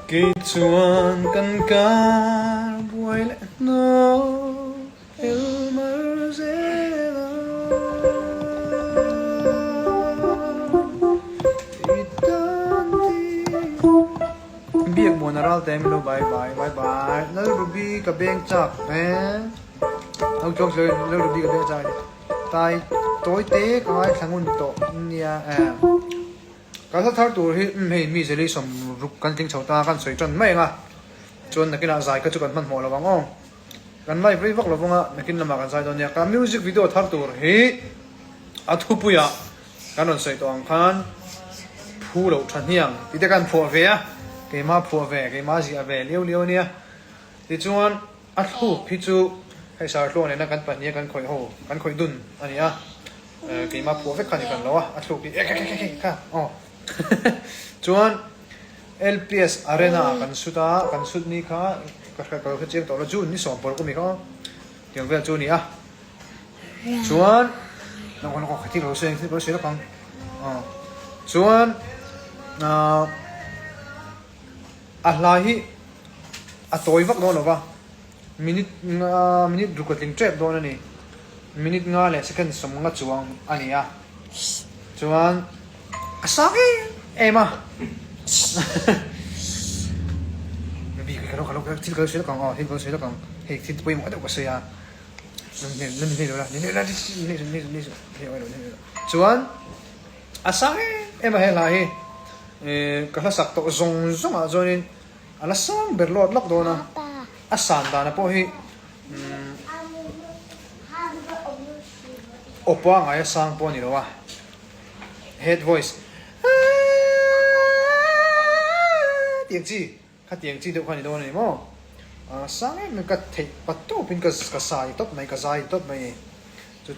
kỳ chuan căn cá buổi lẽ nó el marzela biếc buồn ra tem lo bye bye nó ruby cả bên chặt ông chọc rồi nó ruby cả bên chặt tai tối tế cái thằng ngun to nia cái thằng tuổi thì mi sẽ đi sống rụp căn tiếng chầu ta căn sấy trần mấy à chuẩn là cái nào dài cái chỗ căn mặt mỏ là vắng không căn lại với vóc là vắng à là cái nào mà căn dài đó nha cái music video thằng tuổi thì thu bùi à căn nó sấy toàn khăn phu đầu trần hiang thì cái căn phù về cái má phù về cái má gì về liêu nia thì chuẩn thu phi chú hay sao luôn này nó căn bản nhé căn khởi đun anh nhá cái má phù về căn gì căn lo à thu cái chuan LPS Arena kan sut ni kha ka cheng to la jun ni som por ko mi kha tiang vel chu ni a chuan na kon ko khati lo se lo kang chuan a hi a toy vak do lo ba minute recording trap do na ni minute nga le second som nga chuang ani a chuan asaki ema bị cái đó thịt cơ sấy còn thịt cơ sấy còn thì thịt bơi mỗi đâu có sấy à nên rồi nên chuan asaki ema hay là hi cái là sắc tóc rong à rồi nên là sang berlot lắc đó na asan ta na po hi opa ngay sang po ni đó head voice tiếng chi khát tiếng chi đâu khoan đâu này mò sáng ấy mình cắt thịt bắt tổ pin cái sai tốt mày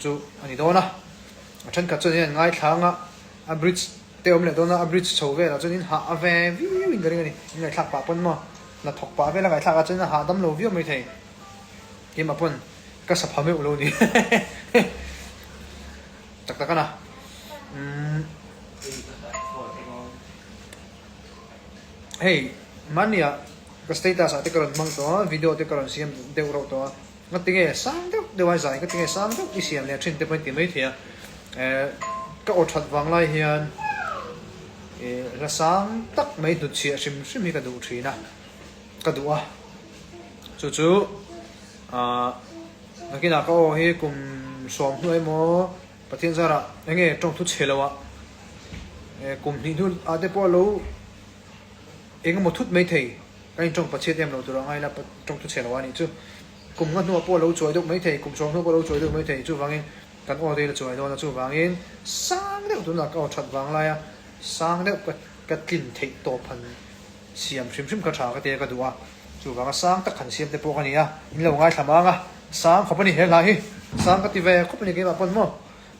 chú anh đâu na chân cắt cho nên ngay thang à bridge teo mình đâu na bridge chầu về là cho nên hạ về view cái này ngay thạc bả pun mà là thọc bả về là ngay thạc cho nên hạ đâm lầu view mới thấy cái mà pun cái sập hàm lâu đi chắc cái nào hey mania cái status ở đây còn mang to video đây còn xem đều rồi to cái tiếng sáng đó đều ai giải cái tiếng sáng đó đi xem lại trên tập bên mấy thì cái ổ thuật vang lại hiện là sáng tắc mấy đợt chia sim cái đủ trí nè cái đủ à chú cái nào có hay cùng xóm nuôi mò bắt thiên ra là nghe trong thuốc chế lâu à cùng thì thuốc ở đây bao lâu em một chút mấy thầy anh trong bát em lâu từ đó ngay là trong chút lâu anh chứ cùng ngân hoa bao lâu chơi được mấy thầy cùng xóm bao lâu chơi được mấy thầy chú vàng in cắn ở đây là chơi đó là chú vàng in sáng đấy tôi là cái chặt vàng lại à sáng đấy cái kinh thầy tổ phần xiêm cái trà cái tiền cái đồ à chú vàng sáng tất cả xiêm để bao cái này à in lâu ngay làm à sáng không phải hết lại sáng cái tivi không phải cái mà phân mò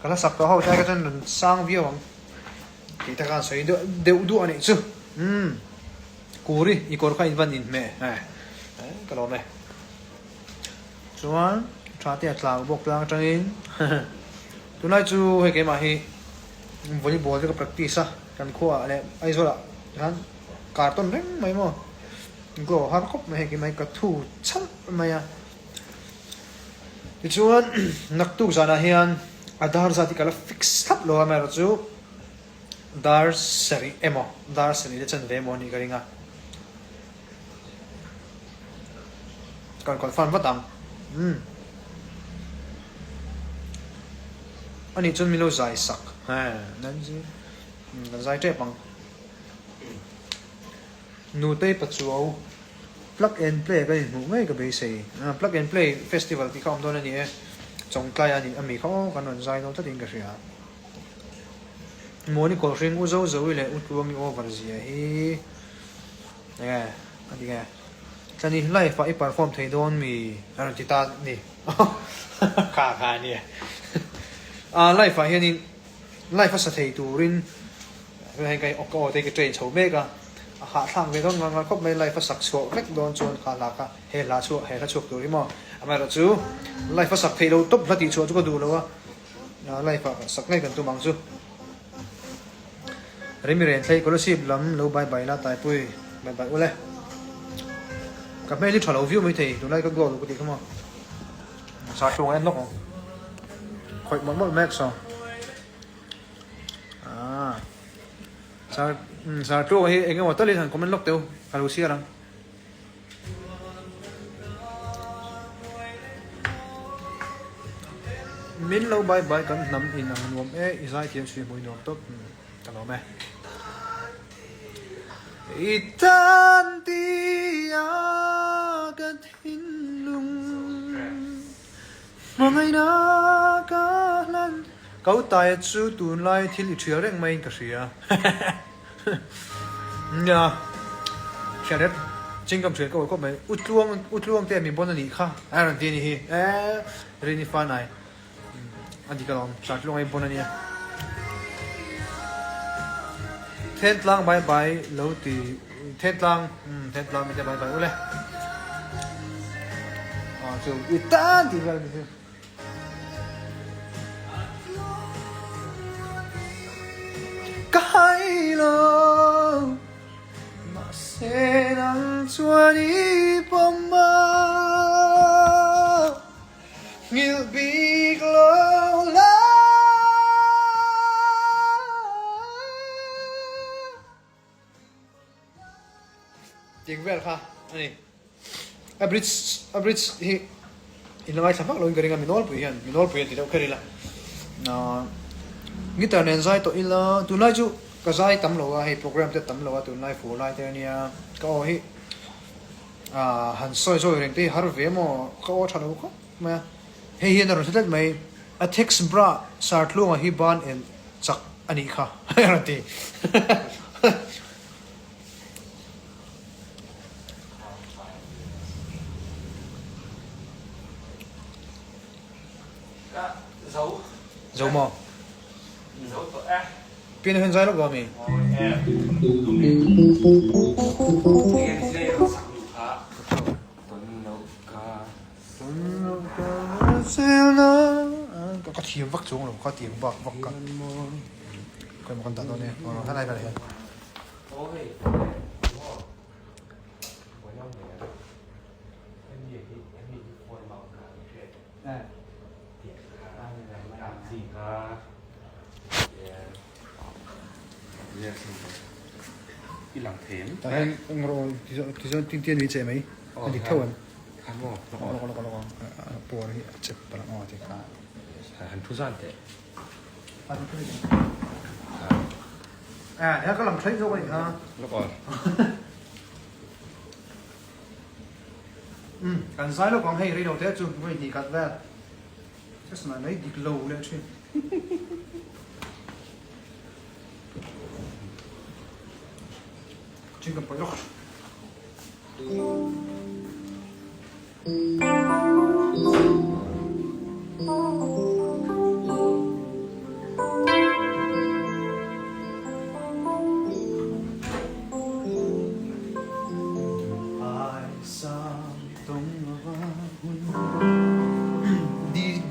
cái là sạc đó hậu trái cái chân sáng vía vàng thì ta can sấy đều đủ anh chứ curi ikor khai van in me cái đó này chuan trả tiền tlang bốc lang trang in tụi này chú hay cái mà hi volleyball cái practice kan khoa này ai rồi hắn carton reng mấy mà go har khop mấy cái mấy cái thu chăn mấy à chuan nak tu zana hian adhar zati kala fix thap lo ma ro chu dar sari le chan ve mo ni garinga còn fan vắt tặng anh ấy chân mình lâu dài sắc nên gì dài trẻ bằng nụ tây bắt chuột plug and play cái nụ ngay cái base plug and play festival thì không đâu nên nhỉ trong cái anh ấy mình không còn còn dài đâu tất nhiên cái gì à mua đi cổ riêng u dâu rồi lại u tuông u vật gì ấy nè anh đi nghe cho nên live phải perform thấy đón mi anh chị ta nè khá nè live phải hiện in live phải thấy tụ rin hay cái ở đây cái train chầu mê cả hạ thang về đó ngang khóc mấy live phải sạc chuột vách đón chuột khá là cả hay là chuột tụ đi mà mà đó chứ live phải sạc thấy đâu top là tỷ chuột có đủ đâu à live phải sạc ngay gần tụ bằng chứ Remy thấy có lúc xịp lắm lâu bye bye là tại bye bye ule กับแม่ลิทรอลวิวไม่ถี่ตัวนั้นก็กลัวตัวดีเข้ามาสาดตรงแอนล็อกคอยมันแม็กซ์สาดตรงเองก็ว่าตัวเล็กหันคอมเมนต์ล็อกเดียวคารุเซียรังมินเราบายกันนำอินอังนวมอิสราเอลช่วยมวยนวมตบกันหรอไหมอิตันติยากัดหินลุงมาไงนะกันเขาตายจู่ตูนไล่ที่ลิเชียเร่งไม่กระเสียเนี่ยเชียร์เด็ดจริงกับเชียร์ก็ไม่อุดลวงแต่มีบอลนี่ค่ะรันตีนี่เรนิฟานายอันที่ก็ลองสาดลงไอ้บอลนี่เทนลังบายแล้วตีเทนลังไม่ใช่บายเลยจู่อีตันที่แบบนี้ก็ให้เรามาเส้นอันชวนอีปอมมางิลบีกโลลาจริงเวลค่ะอันนี้abridge hi inlai samak loin keringa minol puian ti dau kharila ngita nen zai to ila tunai chu ka zai tam lo a hei program te tam lo a tunai fu lai te nia ka hi han soi reng te har ve mo ka o thalo ko ma hei hian ro setet mai a text bra sart lu hi ban en chak ani kha ra ti dấu mò pin hơn dây lúc rồi mình có tiếng vắt xuống rồi có tiếng vắt cả coi một con tận thôi nè hai này là cái lòng thèm tại anh rồi thì do tiên vì trẻ mấy anh đi thâu anh nó bùa thì chụp bằng ngõ thì cả hành thu gian thế thế có làm thấy rồi hả nó còn cần sai lúc còn hay đi đầu thế chung với gì cắt về chắc là lấy đi lâu lên chứ chính là phải rồi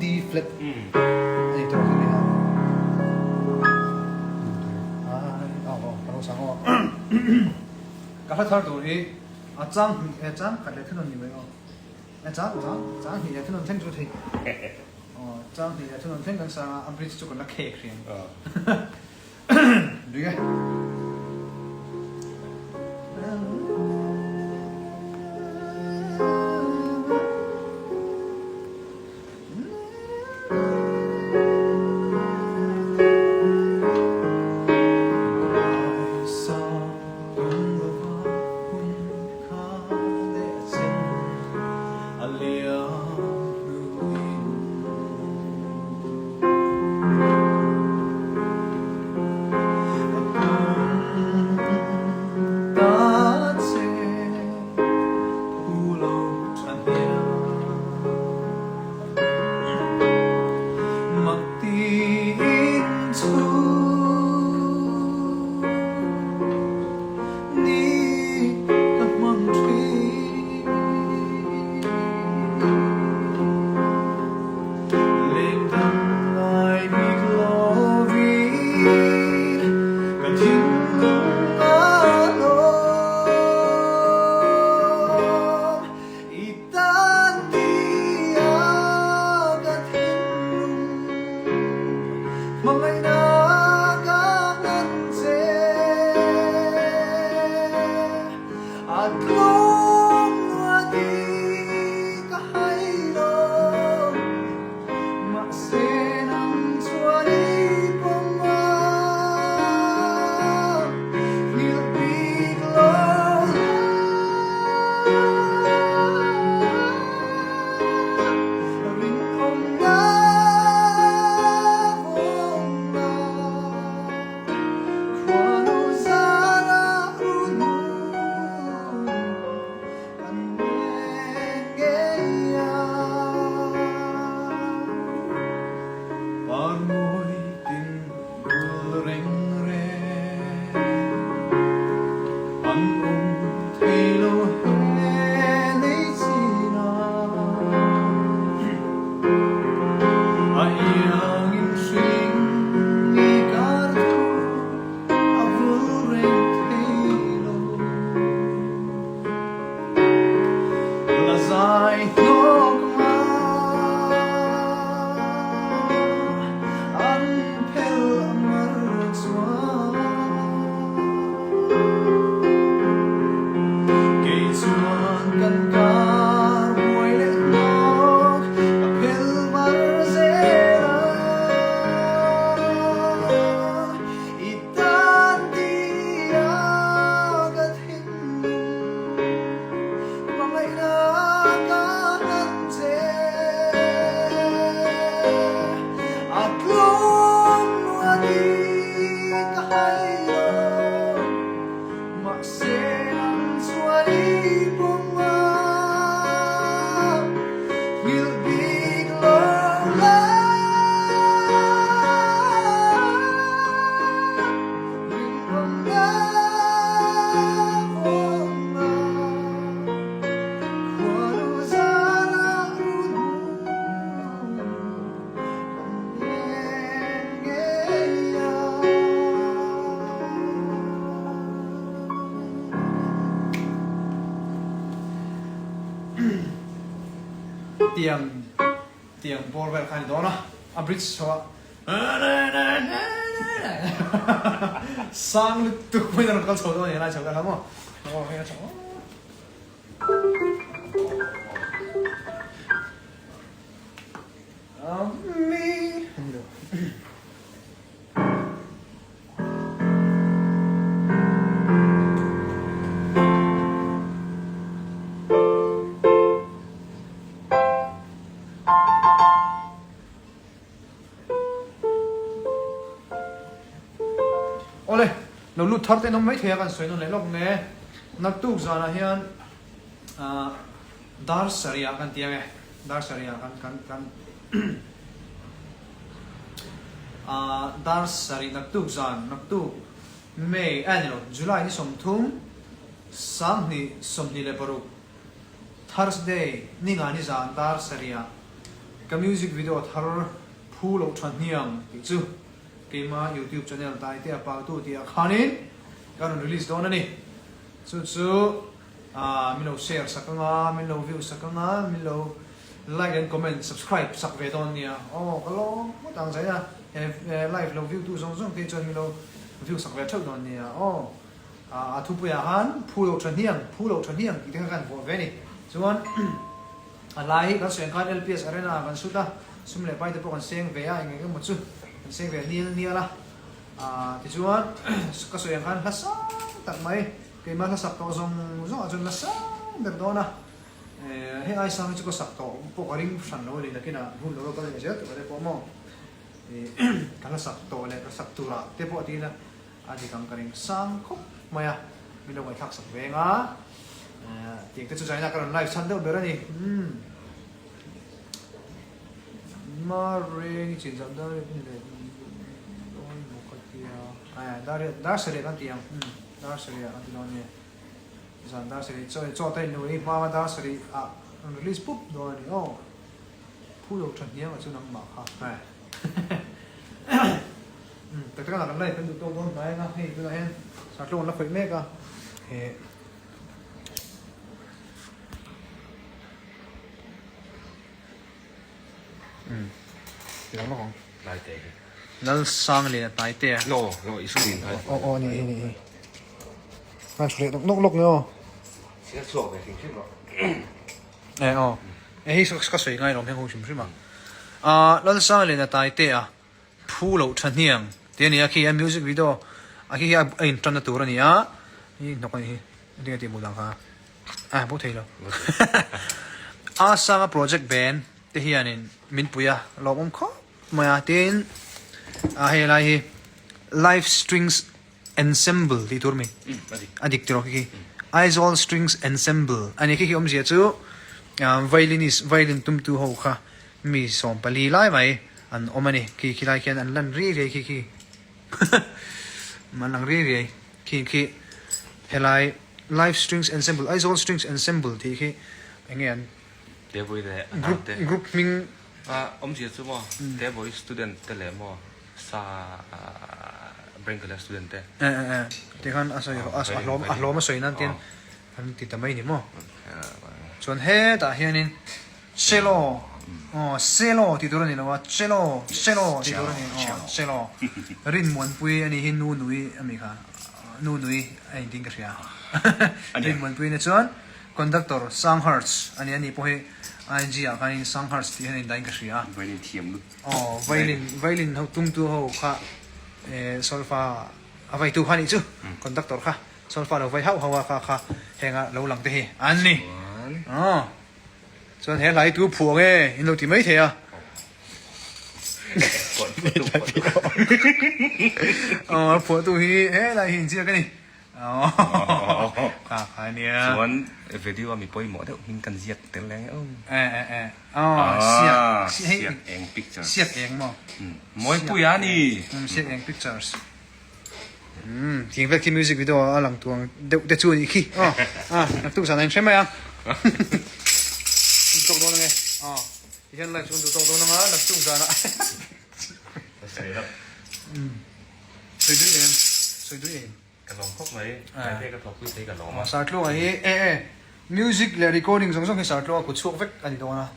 đi flip này tôi không biết sáng ngọ các phát thảo tuổi trang cái này thân nhiều vậy trang thì thân thân chút thì trang thì thân thân cái sao anh biết chút còn là cake riêng đúng không tiang bor vel kan dona a bridge so sang lu tu ko na kal so do ni na chaga mo o he so me ole lo lu thar te no mai thea kan soi no le lok ne nak tu zana hian dar saria kan tiang e dar saria kan dar sari nak tu zan nak tu May anilo July ni som thum sam ni som ni le paru Thursday ni nga ni zan dar saria ka music video thar phul o than niam ti chu kema YouTube channel tai te apa tu ti khanin kan release don ani chu milo share sakanga milo view sakanga milo like and comment subscribe sak ve don nia oh hello mo tang sai ya live lo view tu song song te chon milo view sak ve thau don nia oh a thu pu ya han phul o than hiang ti kan vo ve ni chuan a lai ka seng kan LPS arena kan suta sumle pai te po kan seng ve ya nge mo chu seng ve ni la ti chuan ka so yang kan hasa tak mai ke ma sak to zong achun la sa der dona he ai sang chu ko sak to po ka ring san no ni lakina hun lo ka le je to le po mo kan sak to le ka sak tura te po ti na adi kam ka ring sang khop maya mi lo mai thak sak ve nga ti te chu jai na ka live chan de ber ani ma re ni chin jam da le dar sari kan tiang dar sari kan ti don ni zan dar sari cho tai no ni ma dar sari a release pup do ni oh phu lo chan niang a chu nam ma ha hai ta ka na lai kan du to don mai na hei tu na hen sa tlon la phoi me ka he ti dang lo kong lại tệ nal sang le tai te no no is clean thôi ni ha chle nok nok no เสียส่วนไปถึงขึ้นหรอ เฮ้ยก็สวยง่ายลองเพลงของชิมใช่ไหมแล้วสร้างเลยนะตายเตะผู้เหล่าทันเนียงเดี๋ยวนี้คือมิวสิกวิดีโอคืออินทร์ตัวนี้นี่นกนี่นี่ก็ตีมูดังค่ะพูดเถอะสร้างโปรเจกต์แบนด์ที่อันนี้มินปุยลองข้อมาตีนให้อะไร Live Strings Ensemble ที่ตัวนี้อันนี้ตัวคือ Isol Strings Ensemble อันนี้คือเสียจู่violin ตุ้มตู้หัวค่ะมีสองปลีไล่ไหมอันมันนี่คือไล่แค่อันลันรีเลยคือมันลังรีเลยคือให้ไล่ Live Strings Ensemble Isol Strings Ensemble ที่คืออย่างเงี้ย เดี๋ยวไปเลย group มิงเสียจู่มั้งเดี๋ยวไป student แต่ละมั้งซาbring กับ student ที่ขั้นล้อมาสวยนั่นเตียนอันติดแต่ไม่หนิมั้งส่วนเฮแต่เฮียนี่เชลโลเซโลที่ตัวนี้นะว่าเชลโลที่ตัวนี้เชลโลรินมวนปุยอันนี้หินนูนุยอเมริกานูนุยไอ้ดิ้งกระเชียรินมวนปุยเนี่ยส่วนคอนดักเตอร์ซังฮาร์ตอันนี้พวกไอจีอ่ะคันนี้ซังฮาร์ตที่อันนี้ดิ้งกระเชียไวลินเทียมลูกไวลินเขาตุ้มตัวเขาค่ะโซลฟาเอาไว้ตู้คันนี้จู่คอนดักเตอร์ค่ะโซลฟาเราไว้เขาว่าค่ะเฮงอ่ะเราหลังเตะอันนี้ส่วนเห็นหลายตัวผัวไงอินโดที่ไม่เทียผัวตัวฮีเฮ้ยอะไรหินเจียกันนี่อันนี้ส่วนวิดีโอมีปอยหมดแล้วหินกันเสียกเต็มแรงเสียกเองพิกเจอร์เสียกเองมั้งมวยปุยอันนี้เสียกเองพิกเจอร์ทีนี้ที่มิวสิกวิดีโอหลังตัวเดี๋ยวช่วยอีกทีนักตู้สารใช่ไหมอ่ะตกโดนไงที่เห็นอะไรชวนดูตกโดนนะนักตู้สารใช่ครับสวยด้วยเองกระลองครบไหมเท่กระทบพื้นที่กระลองสาร์ทโลอันนี้มิวสิกและรีคอร์ดิ้งส่งให้สาร์ทโลกูช่วยเวกอันนี้ตัวนะ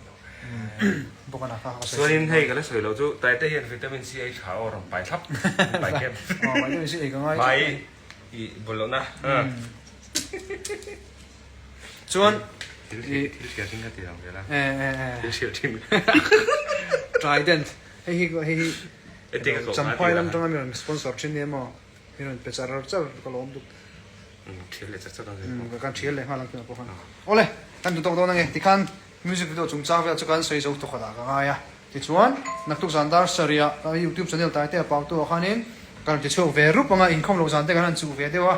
บอกกันนะครับส่วนนี้ให้กันแล้วสวยเราจู่แต่ได้เห็นวิตามินซีไอขาวรำไปทับไปเข้มวิตามินซีไอก็ง่ายไปอีบนแล้วนะส่วนที่เชียร์ทิ้งกันตีหลังเดียวนะที่เชียร์ทิ้งTrident ให้จำพอยลำตรงนั้นมีสปอนเซอร์ชิ้นนี้มั้งมีนเป็นสารจัดก็ล้มดุเชียร์เลยจัดจัดกันการเชียร์เลยมาหลังตัวพวกนั้นโอ้เลยกันดูตรงนั้นไงที่คันมิวสิกวิดีโอจุงจ้าเวลาจะกันใส่สูทตัวขดาก็ง่ายที่ชวนนักทุกสันดาร์สเรียก็ยูทูบช่องตายเตะปากตัวขันนี้การจะช่วยเวรุปมาอินคอมโลซันเตะกันนั่นช่วยเดี๋ยว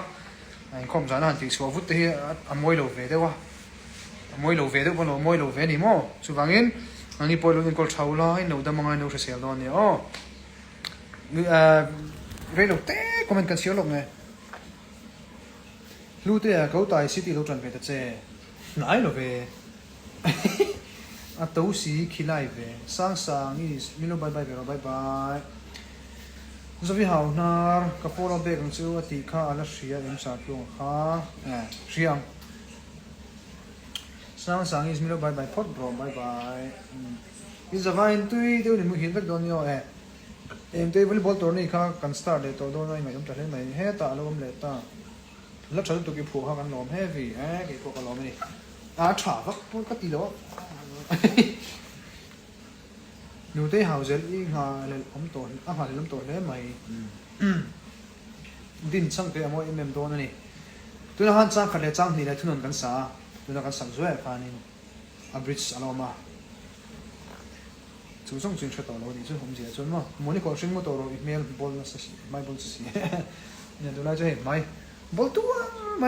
อินคอมซันนั่นที่ช่วยฟุตที่มวยโลเวเดี๋ยวมวยโลเวเดี๋ยวพอมวยโลเวนี่มั้งช่วยฟังอินอันนี้พอเราอินคอลชาวลาอินเราดำมังไงเราเสียดอนเนี่ยเรื่องเราเตะคอมเมนต์กันเสียหรอกไงรู้เตะเขาตายซิตี้เราจันเวทเจ้ไหนโลเวอัตโตสีขี้ไล่เวสังนี่มิโลบายบายเวรบายบายจะวิหาวนาร์กับพวกเราเบกันจู่ว่าตีข้าอะไรเสียเอ็มสาดลงข้าเสียงสังนี่มิโลบายบายพอดบรอบายบายอินจะว่าอินตุยเดี๋ยวนี้มึงเห็นแบบโดนย่อเอ็มตุยบอลบอลตัวนี้ข้ากันสตาร์ทเลยตัวโดนอะไรไม่ต้องจัดให้ไหมเฮ้ตาเราไม่เล่ตาแล้วฉันตัวกี่ผัวเขากันล้อมเฮ้ฟีกี่ผัวกันล้อมไม่ได้ฉากก็ตีแล้วอยู่ที่หาเซลอีหาเลยล้มตัวหาเลยล้มตัวเลยไหมดินช่างเตะมวยเอ็มตัวนั่นนี่ตัวนั้นช่างขัดเลยช่างนี่เลยทุนนกันซาตัวนั้นกันสั่งช่วยฟันนี่บริดจ์อะไรมาจู่ส่งจึงชัดต่อเราดิจู่ผมเสียจนว่ามันนี่ก็ชิงมาตัวเราอีเมลบอลนะสิไม่บอลสิเนี่ยตัวนั้นจะเห็นไหมบอลตัวไหม